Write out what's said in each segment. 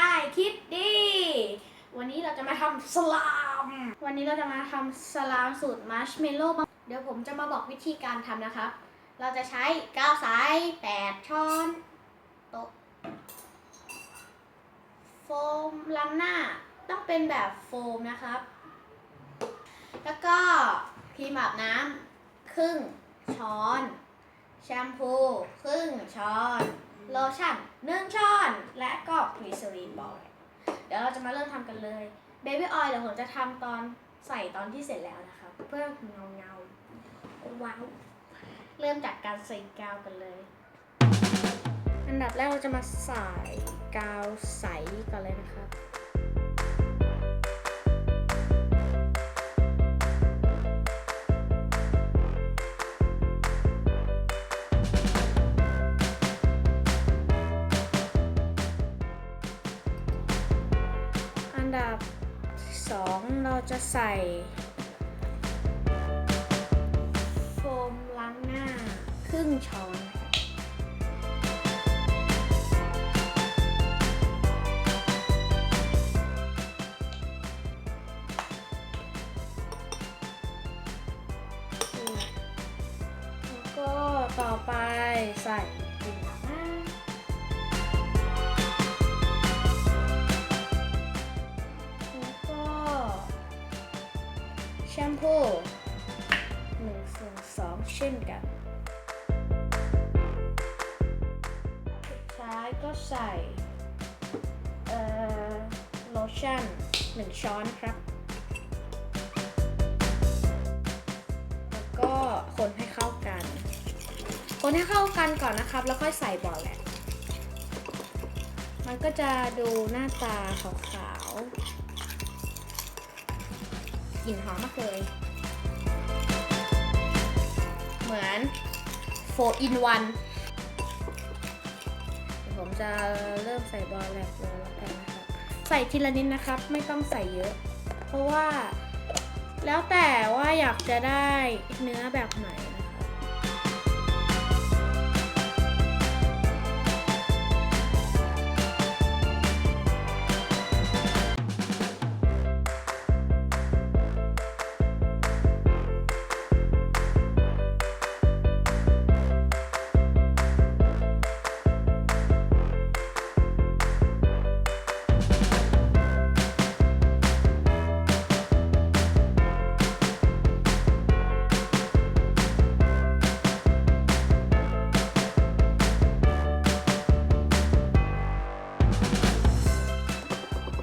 ได้คิดดีวันนี้เราจะมาทำสลามสูตรมัชเมลโล่เดี๋ยวผมจะมาบอกวิธีการทำนะครับเราจะใช้กาวใส8ช้อนโต๊ะโฟมล้างหน้าต้องเป็นแบบโฟมนะครับแล้วก็ครีมอาบน้ำครึ่งช้อนแชมพูครึ่งช้อนโลชั่น1ช้อนและก็กลีเซอรีนบอลเดี๋ยวเราจะมาเริ่มทำกันเลยเบบี้ออยล์เดี๋ยวผมจะทำตอนใส่ตอนที่เสร็จแล้วนะครับเพื่อเงาว้าวเริ่มจากการใส่กาวกันเลยอันดับแรกเราจะมาใส่กาวใสก่อนเลยนะครับอันดับ2เราจะใส่โฟมล้างหน้าครึ่งช้อนแล้วก็ต่อไปใส่ครีมอาบน้ำแล้วก็แชมพู1/2เช่นกันสุดท้ายก็ใส่โลชั่น1ช้อนครับแล้วก็คนให้เข้ากันก่อนนะครับแล้วค่อยใส่บอลแหละมันก็จะดูหน้าตาขาวๆกลิ่นหอมมากเลยเหมือน4 in 1ผมจะเริ่มใส่บอลแลกเลยแล้วกันนะครับใส่ทีละนิดนะครับไม่ต้องใส่เยอะเพราะว่าแล้วแต่ว่าอยากจะได้เนื้อแบบไหน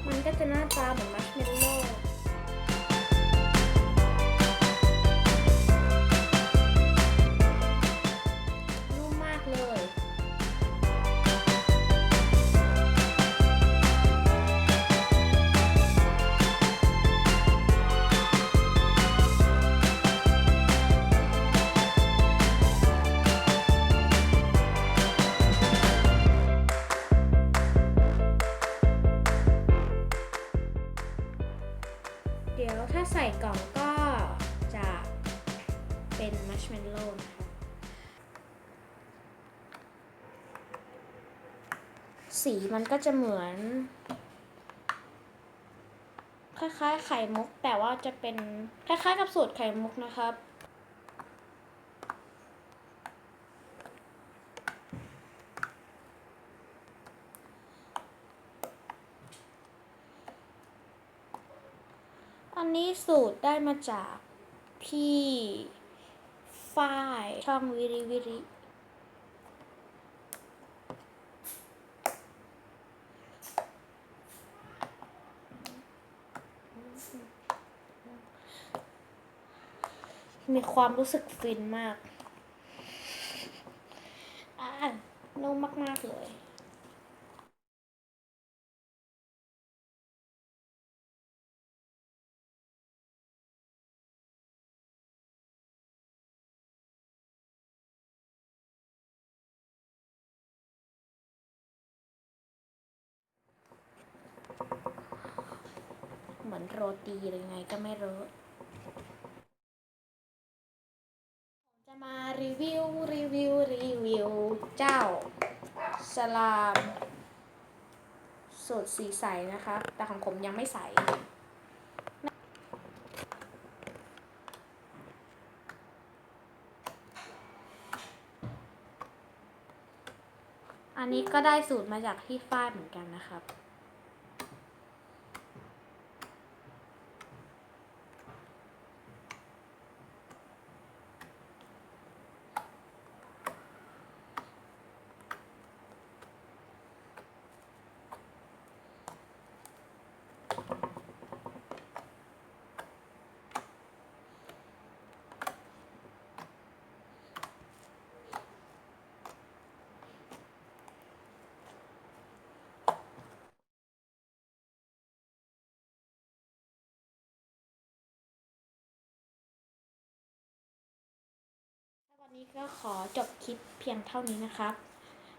มันก็จะหน้าตาเหมือนมัชเมลโล่นุ่มมากเลยเดี๋ยวถ้าใส่กล่องก็จะเป็นมัชเมลโล่นะคะสีมันก็จะเหมือนคล้ายๆไข่มุกแต่ว่าจะเป็นคล้ายๆกับสูตรไข่มุกนะครับอันนี้สูตรได้มาจากพี่ฝ้ายช่องวิริวิริมีความรู้สึกฟินมากนุ่มมากๆเลยเหมือนโรตีหรือไงก็ไม่รู้จะมารีวิวเจ้าสลาม สูตรสีใสนะคะแต่ของผมยังไม่ใสอันนี้ก็ได้สูตรมาจากที่ฝ้ายเหมือนกันนะครับวันนี้ก็ขอจบคลิปเพียงเท่านี้นะครับ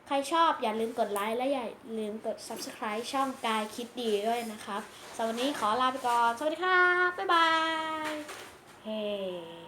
ใครชอบอย่าลืมกดไลค์และอย่าลืมกด Subscribe ช่องกายคิดดีด้วยนะครับสำหรับวันนี้ขอลาไปก่อน สวัสดีครับ บ๊ายบาย เฮ้